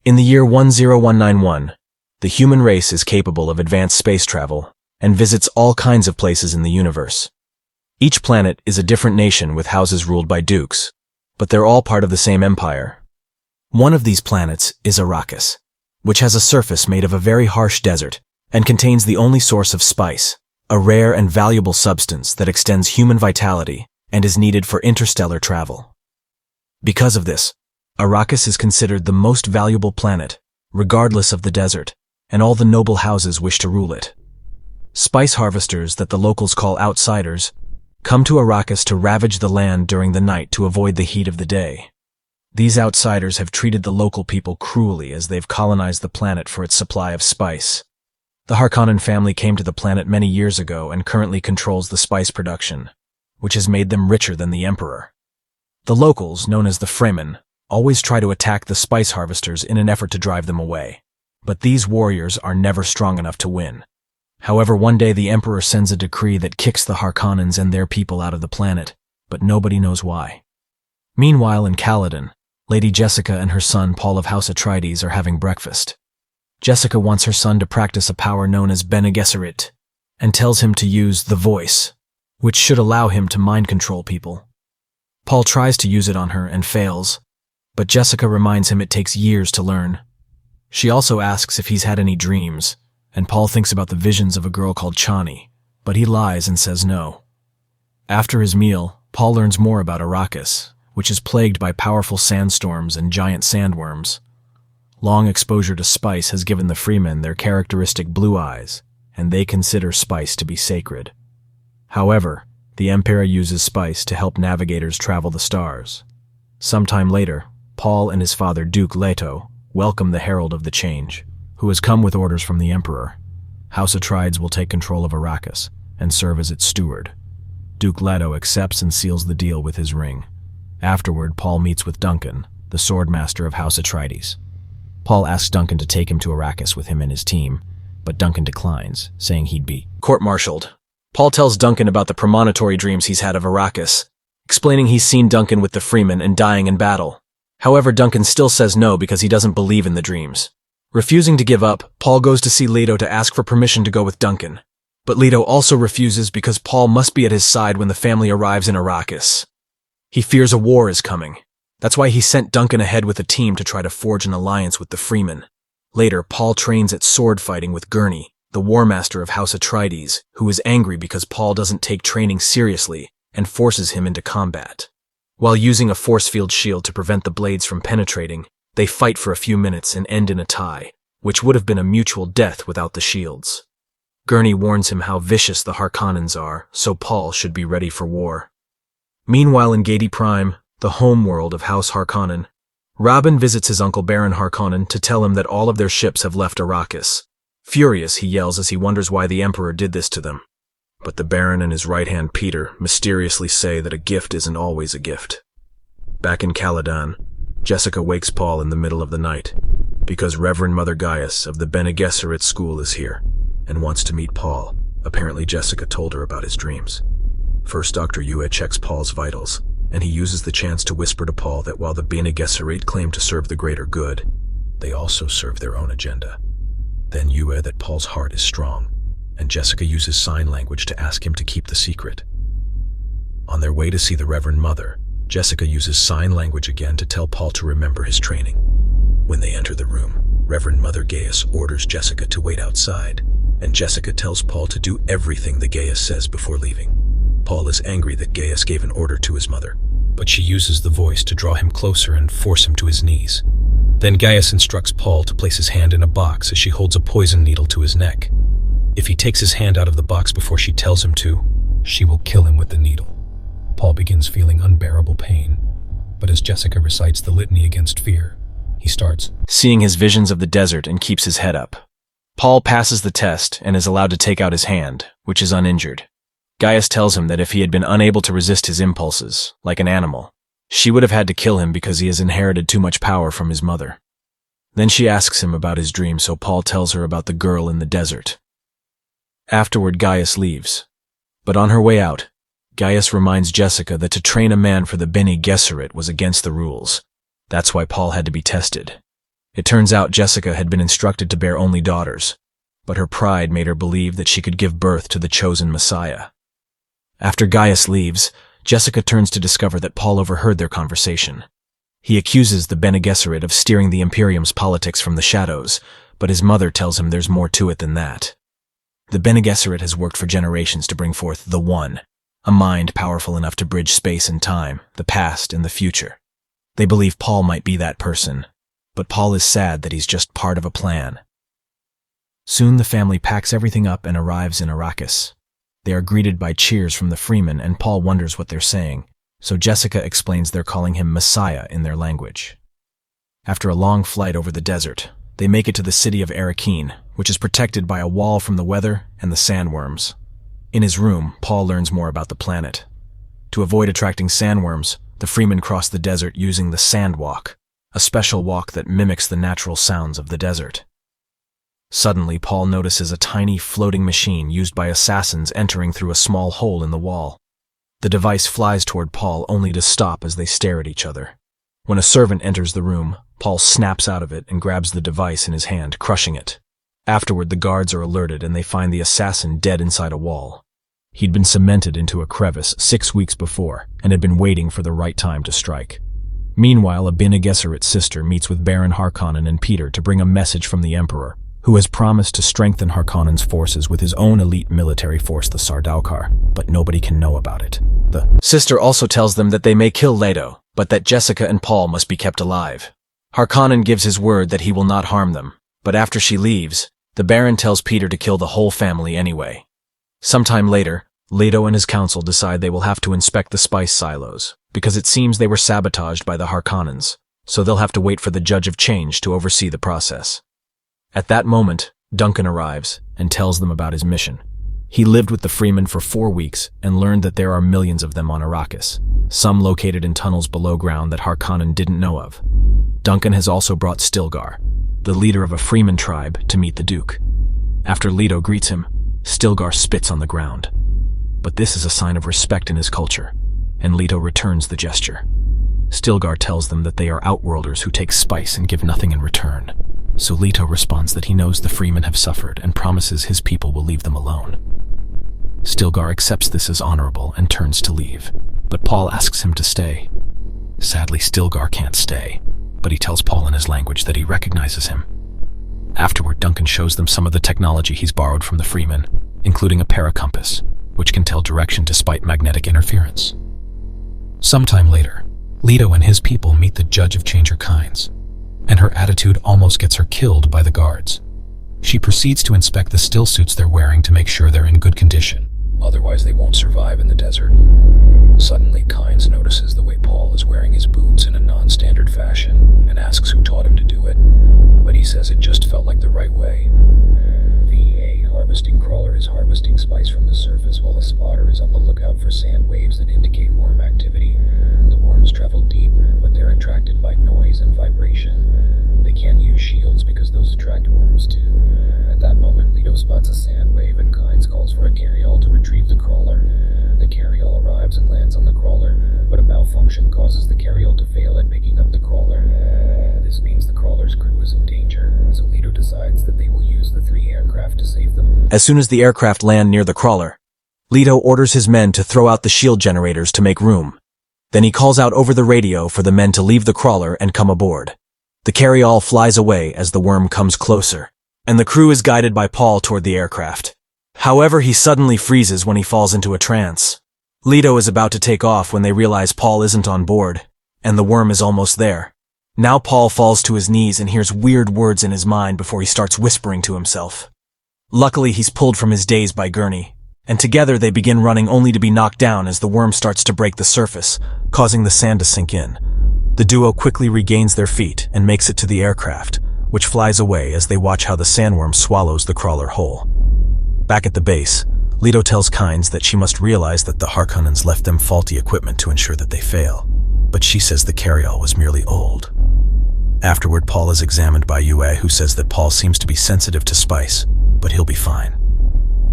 In the year 10191, the human race is capable of advanced space travel and visits all kinds of places in the universe. Each planet is a different nation with houses ruled by dukes, but they're all part of the same empire. One of these planets is Arrakis, which has a surface made of a very harsh desert and contains the only source of spice, a rare and valuable substance that extends human vitality and is needed for interstellar travel. Because of this, Arrakis is considered the most valuable planet, regardless of the desert, and all the noble houses wish to rule it. Spice harvesters that the locals call outsiders come to Arrakis to ravage the land during the night to avoid the heat of the day. These outsiders have treated the local people cruelly as they've colonized the planet for its supply of spice. The Harkonnen family came to the planet many years ago and currently controls the spice production, which has made them richer than the Emperor. The locals, known as the Fremen, always try to attack the spice harvesters in an effort to drive them away. But these warriors are never strong enough to win. However, one day the Emperor sends a decree that kicks the Harkonnens and their people out of the planet, but nobody knows why. Meanwhile, in Caladan, Lady Jessica and her son Paul of House Atreides are having breakfast. Jessica wants her son to practice a power known as Bene Gesserit, and tells him to use the voice, which should allow him to mind control people. Paul tries to use it on her and fails, but Jessica reminds him it takes years to learn. She also asks if he's had any dreams, and Paul thinks about the visions of a girl called Chani, but he lies and says no. After his meal, Paul learns more about Arrakis, which is plagued by powerful sandstorms and giant sandworms. Long exposure to spice has given the Fremen their characteristic blue eyes, and they consider spice to be sacred. However, the Empire uses spice to help navigators travel the stars. Sometime later, Paul and his father Duke Leto welcome the Herald of the Change, who has come with orders from the Emperor. House Atreides will take control of Arrakis and serve as its steward. Duke Leto accepts and seals the deal with his ring. Afterward, Paul meets with Duncan, the swordmaster of House Atreides. Paul asks Duncan to take him to Arrakis with him and his team, but Duncan declines, saying he'd be court-martialed. Paul tells Duncan about the premonitory dreams he's had of Arrakis, explaining he's seen Duncan with the Fremen and dying in battle. However, Duncan still says no because he doesn't believe in the dreams. Refusing to give up, Paul goes to see Leto to ask for permission to go with Duncan. But Leto also refuses because Paul must be at his side when the family arrives in Arrakis. He fears a war is coming. That's why he sent Duncan ahead with a team to try to forge an alliance with the Fremen. Later, Paul trains at sword fighting with Gurney, the war master of House Atreides, who is angry because Paul doesn't take training seriously and forces him into combat. While using a force field shield to prevent the blades from penetrating, they fight for a few minutes and end in a tie, which would have been a mutual death without the shields. Gurney warns him how vicious the Harkonnens are, so Paul should be ready for war. Meanwhile, in Gadi Prime, the home world of House Harkonnen, Robin visits his uncle Baron Harkonnen to tell him that all of their ships have left Arrakis. Furious, he yells as he wonders why the Emperor did this to them. But the Baron and his right-hand Peter mysteriously say that a gift isn't always a gift. Back in Caladan, Jessica wakes Paul in the middle of the night, because Reverend Mother Gaius of the Bene Gesserit school is here, and wants to meet Paul. Apparently Jessica told her about his dreams. First, Dr. Yue checks Paul's vitals, and he uses the chance to whisper to Paul that while the Bene Gesserit claim to serve the greater good, they also serve their own agenda. Then Yue that Paul's heart is strong, and Jessica uses sign language to ask him to keep the secret. On their way to see the Reverend Mother, Jessica uses sign language again to tell Paul to remember his training. When they enter the room, Reverend Mother Gaius orders Jessica to wait outside, and Jessica tells Paul to do everything the Gaius says before leaving. Paul is angry that Gaius gave an order to his mother, but she uses the voice to draw him closer and force him to his knees. Then Gaius instructs Paul to place his hand in a box as she holds a poison needle to his neck. If he takes his hand out of the box before she tells him to, she will kill him with the needle. Paul begins feeling unbearable pain, but as Jessica recites the litany against fear, he starts seeing his visions of the desert and keeps his head up. Paul passes the test and is allowed to take out his hand, which is uninjured. Gaius tells him that if he had been unable to resist his impulses, like an animal, she would have had to kill him because he has inherited too much power from his mother. Then she asks him about his dream, so Paul tells her about the girl in the desert. Afterward, Gaius leaves. But on her way out, Gaius reminds Jessica that to train a man for the Bene Gesserit was against the rules. That's why Paul had to be tested. It turns out Jessica had been instructed to bear only daughters, but her pride made her believe that she could give birth to the chosen Messiah. After Gaius leaves, Jessica turns to discover that Paul overheard their conversation. He accuses the Bene Gesserit of steering the Imperium's politics from the shadows, but his mother tells him there's more to it than that. The Bene Gesserit has worked for generations to bring forth the One, a mind powerful enough to bridge space and time, the past and the future. They believe Paul might be that person, but Paul is sad that he's just part of a plan. Soon the family packs everything up and arrives in Arrakis. They are greeted by cheers from the freemen, and Paul wonders what they're saying, so Jessica explains they're calling him Messiah in their language. After a long flight over the desert, they make it to the city of Arrakeen, which is protected by a wall from the weather and the sandworms. In his room, Paul learns more about the planet. To avoid attracting sandworms, the freemen cross the desert using the sand walk, a special walk that mimics the natural sounds of the desert. Suddenly, Paul notices a tiny floating machine used by assassins entering through a small hole in the wall. The device flies toward Paul only to stop as they stare at each other. When a servant enters the room, Paul snaps out of it and grabs the device in his hand, crushing it. Afterward, the guards are alerted and they find the assassin dead inside a wall. He'd been cemented into a crevice 6 weeks before and had been waiting for the right time to strike. Meanwhile, a Bene Gesserit sister meets with Baron Harkonnen and Peter to bring a message from the Emperor, who has promised to strengthen Harkonnen's forces with his own elite military force, the Sardaukar, but nobody can know about it. The sister also tells them that they may kill Leto, but that Jessica and Paul must be kept alive. Harkonnen gives his word that he will not harm them, but after she leaves, the Baron tells Peter to kill the whole family anyway. Sometime later, Leto and his council decide they will have to inspect the spice silos, because it seems they were sabotaged by the Harkonnens, so they'll have to wait for the Judge of Change to oversee the process. At that moment, Duncan arrives and tells them about his mission. He lived with the Freemen for 4 weeks and learned that there are millions of them on Arrakis, some located in tunnels below ground that Harkonnen didn't know of. Duncan has also brought Stilgar, the leader of a Freeman tribe, to meet the Duke. After Leto greets him, Stilgar spits on the ground. But this is a sign of respect in his culture, and Leto returns the gesture. Stilgar tells them that they are outworlders who take spice and give nothing in return. So Leto responds that he knows the Freemen have suffered and promises his people will leave them alone. Stilgar accepts this as honorable and turns to leave, but Paul asks him to stay. Sadly, Stilgar can't stay, but he tells Paul in his language that he recognizes him. Afterward, Duncan shows them some of the technology he's borrowed from the Freemen, including a paracompass, which can tell direction despite magnetic interference. Sometime later, Leto and his people meet the Judge of Changer Kinds, and her attitude almost gets her killed by the guards. She proceeds to inspect the still suits they're wearing to make sure they're in good condition, otherwise they won't survive in the desert. Suddenly, Kynes notices the way Paul is wearing his boots in a non-standard fashion and asks who taught him to do it, but he says it just felt like the right way. The harvesting crawler is harvesting spice from the surface while the spotter is on the lookout for sand waves that indicate worm activity. The worms travel deep, but they're attracted by noise and vibration. They can't use shields because those attract worms too. At that moment, Leto spots a sand wave and Kynes calls for a carryall to retrieve the crawler. The carryall arrives and lands on the crawler, but a malfunction causes the carryall to fail at picking up the crawler. This means the crawler's crew is in danger, so Leto decides that they will use the 3 aircraft to save them. As soon as the aircraft land near the crawler, Leto orders his men to throw out the shield generators to make room. Then he calls out over the radio for the men to leave the crawler and come aboard. The carryall flies away as the worm comes closer, and the crew is guided by Paul toward the aircraft. However, he suddenly freezes when he falls into a trance. Leto is about to take off when they realize Paul isn't on board, and the worm is almost there. Now Paul falls to his knees and hears weird words in his mind before he starts whispering to himself. Luckily, he's pulled from his daze by Gurney, and together they begin running only to be knocked down as the worm starts to break the surface, causing the sand to sink in. The duo quickly regains their feet and makes it to the aircraft, which flies away as they watch how the sandworm swallows the crawler whole. Back at the base, Leto tells Kynes that she must realize that the Harkonnens left them faulty equipment to ensure that they fail, but she says the carryall was merely old. Afterward, Paul is examined by Yue, who says that Paul seems to be sensitive to spice, but he'll be fine.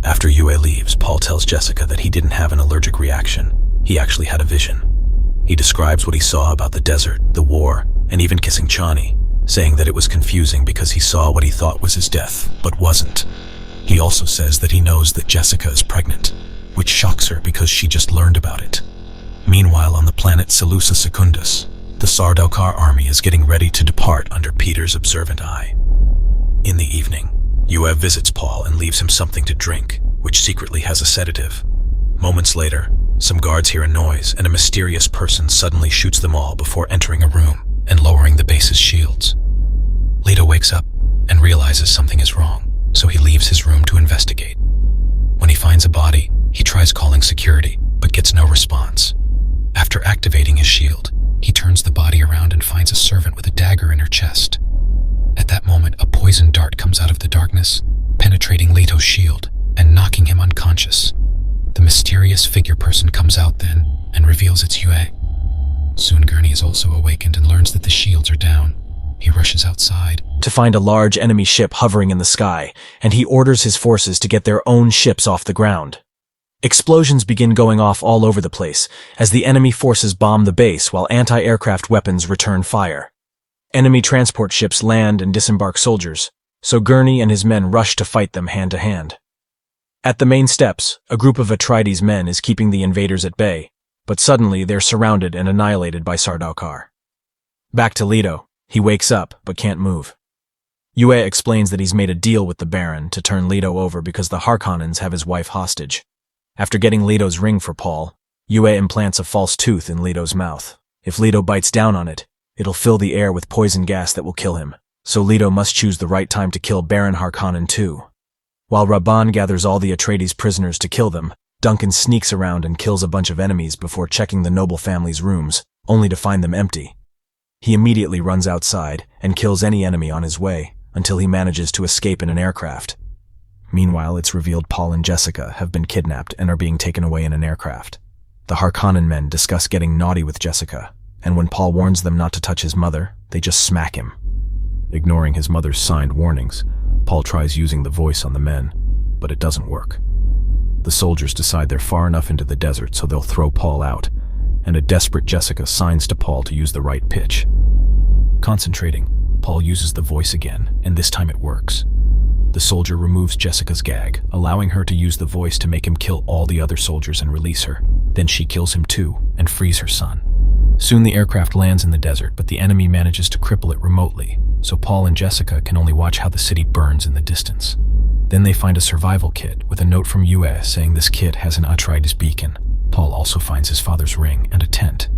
After Yue leaves, Paul tells Jessica that he didn't have an allergic reaction. He actually had a vision. He describes what he saw about the desert, the war, and even kissing Chani, saying that it was confusing because he saw what he thought was his death, but wasn't. He also says that he knows that Jessica is pregnant, which shocks her because she just learned about it. Meanwhile, on the planet Seleucia Secundus, the Sardaukar army is getting ready to depart under Peter's observant eye. In the evening, Yue visits Paul and leaves him something to drink, which secretly has a sedative. Moments later, some guards hear a noise and a mysterious person suddenly shoots them all before entering a room and lowering the base's shields. Leto wakes up and realizes something is wrong, so he leaves his room to investigate. When he finds a body, he tries calling security, but gets no response. After activating his shield, he turns the body around and finds a servant with a dagger in her chest. At that moment, a poison dart comes out of the darkness, penetrating Leto's shield and knocking him unconscious. The mysterious figure person comes out then and reveals it's Yue. Soon Gurney is also awakened and learns that the shields are down. He rushes outside to find a large enemy ship hovering in the sky, and he orders his forces to get their own ships off the ground. Explosions begin going off all over the place as the enemy forces bomb the base while anti-aircraft weapons return fire. Enemy transport ships land and disembark soldiers, so Gurney and his men rush to fight them hand to hand. At the main steps, a group of Atrides men is keeping the invaders at bay, but suddenly they're surrounded and annihilated by Sardaukar. Back to Leto. He wakes up, but can't move. Yue explains that he's made a deal with the Baron to turn Leto over because the Harkonnens have his wife hostage. After getting Leto's ring for Paul, Yue implants a false tooth in Leto's mouth. If Leto bites down on it, it'll fill the air with poison gas that will kill him, so Leto must choose the right time to kill Baron Harkonnen too. While Raban gathers all the Atreides prisoners to kill them, Duncan sneaks around and kills a bunch of enemies before checking the noble family's rooms, only to find them empty. He immediately runs outside and kills any enemy on his way until he manages to escape in an aircraft. Meanwhile, it's revealed Paul and Jessica have been kidnapped and are being taken away in an aircraft. The Harkonnen men discuss getting naughty with Jessica, and when Paul warns them not to touch his mother, they just smack him. Ignoring his mother's signed warnings, Paul tries using the voice on the men, but it doesn't work. The soldiers decide they're far enough into the desert so they'll throw Paul out, and a desperate Jessica signs to Paul to use the right pitch. Concentrating, Paul uses the voice again, and this time it works. The soldier removes Jessica's gag, allowing her to use the voice to make him kill all the other soldiers and release her. Then she kills him too, and frees her son. Soon the aircraft lands in the desert, but the enemy manages to cripple it remotely, so Paul and Jessica can only watch how the city burns in the distance. Then they find a survival kit with a note from Yue saying this kit has an Atreides beacon. Paul also finds his father's ring and a tent.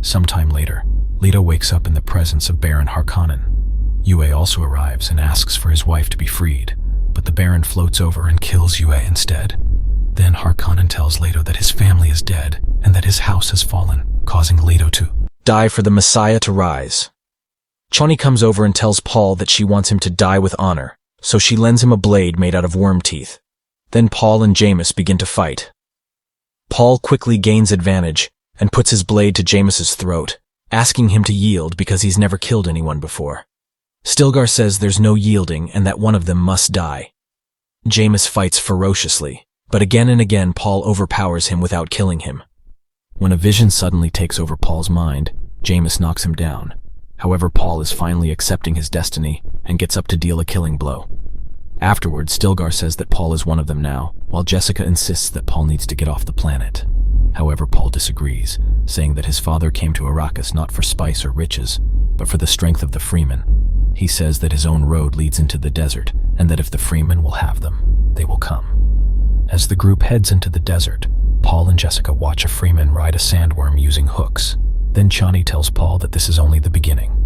Sometime later, Leto wakes up in the presence of Baron Harkonnen. Yue also arrives and asks for his wife to be freed, but the Baron floats over and kills Yue instead. Then Harkonnen tells Leto that his family is dead and that his house has fallen, causing Leto to die for the Messiah to rise. Chani comes over and tells Paul that she wants him to die with honor, so she lends him a blade made out of worm teeth. Then Paul and Jameis begin to fight. Paul quickly gains advantage and puts his blade to Jameis's throat, asking him to yield because he's never killed anyone before. Stilgar says there's no yielding and that one of them must die. Jameis fights ferociously, but again and again Paul overpowers him without killing him. When a vision suddenly takes over Paul's mind, Jameis knocks him down. However, Paul is finally accepting his destiny and gets up to deal a killing blow. Afterwards, Stilgar says that Paul is one of them now, while Jessica insists that Paul needs to get off the planet. However, Paul disagrees, saying that his father came to Arrakis not for spice or riches, but for the strength of the freemen. He says that his own road leads into the desert, and that if the freemen will have them, they will come. As the group heads into the desert, Paul and Jessica watch a freeman ride a sandworm using hooks. Then Chani tells Paul that this is only the beginning.